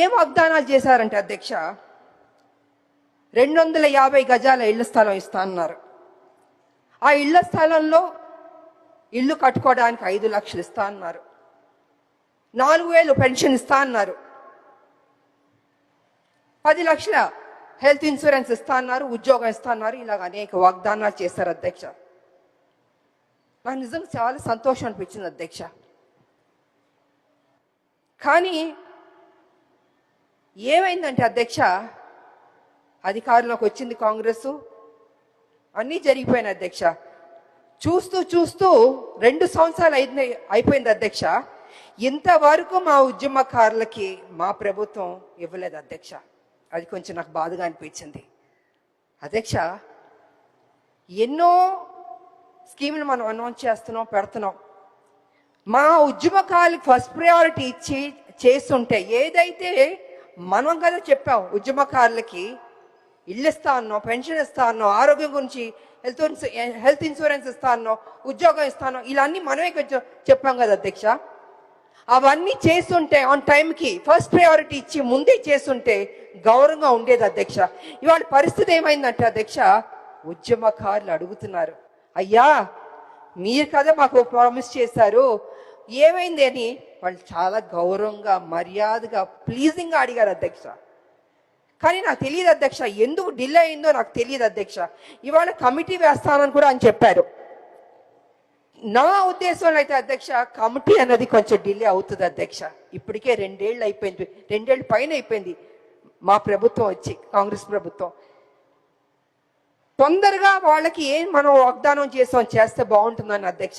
ఏం వాగ్దానాలు చేశారంటే అధ్యక్ష, 250 గజాల ఇళ్ల స్థలం ఇస్తా అన్నారు. ఆ ఇళ్ల స్థలంలో ఇల్లు కట్టుకోవడానికి 5 లక్షలు ఇస్తా అన్నారు. 4,000 పెన్షన్ ఇస్తా అన్నారు. 10 లక్షల హెల్త్ ఇన్సూరెన్స్ ఇస్తా అన్నారు. ఉద్యోగం ఇస్తా అన్నారు. ఇలాగ అనేక వాగ్దానాలు చేశారు అధ్యక్ష. నాకు నిజంగా చాలా సంతోషం అనిపించింది అధ్యక్ష. కానీ ఏమైందంటే అధ్యక్ష, అధికారంలోకి వచ్చింది కాంగ్రెస్, అన్నీ జరిగిపోయినాయి అధ్యక్ష. చూస్తూ చూస్తూ 2 సంవత్సరాలు అయిపోయింది అధ్యక్ష. ఇంతవరకు మా ఉద్యమకారులకి మా ప్రభుత్వం ఇవ్వలేదు అధ్యక్ష. అది కొంచెం నాకు బాధగా అనిపించింది అధ్యక్ష. ఎన్నో స్కీములు మనం అనౌన్స్ చేస్తున్నాం, పెడుతున్నాం. మా ఉద్యమకారులకు ఫస్ట్ ప్రయారిటీ ఇచ్చి చేస్తుంటే, ఏదైతే మనం కదా చెప్పాం ఉద్యమకారులకి ఇల్లు ఇస్తా అన్నాం, పెన్షన్ ఇస్తా అన్నాం, ఆరోగ్యం గురించి హెల్త్ ఇన్సూరెన్స్ ఇస్తా అన్నాం, ఉద్యోగం ఇస్తా అన్నాం, ఇలా అన్ని మనమే చెప్పాం కదా అధ్యక్ష. అవన్నీ చేస్తుంటే ఆన్ టైంకి ఫస్ట్ ప్రయారిటీ ఇచ్చి ముందే చేస్తుంటే గౌరవంగా ఉండేది అధ్యక్ష. ఇవాళ పరిస్థితి ఏమైందంటే అధ్యక్ష, ఉద్యమకారులు అడుగుతున్నారు, అయ్యా మీరు కదా మాకు ప్రామిస్ చేశారు, ఏమైంది అని వాళ్ళు చాలా గౌరవంగా మర్యాదగా ప్లీజింగ్గా అడిగారు అధ్యక్ష. కానీ నాకు తెలియదు అధ్యక్ష, ఎందుకు డిలే అయిందో నాకు తెలియదు అధ్యక్ష. ఇవాళ కమిటీ వేస్తానని కూడా అని చెప్పారు. నా ఉద్దేశంలో అయితే అధ్యక్ష, కమిటీ అన్నది కొంచెం డిలే అవుతుంది అధ్యక్ష. ఇప్పటికే 2 ఏళ్ళు అయిపోయింది, 2 ఏళ్ళు పైన అయిపోయింది మా ప్రభుత్వం వచ్చి, కాంగ్రెస్ ప్రభుత్వం. తొందరగా వాళ్ళకి ఏం మనం వాగ్దానం చేస్తే బాగుంటుందని అధ్యక్ష.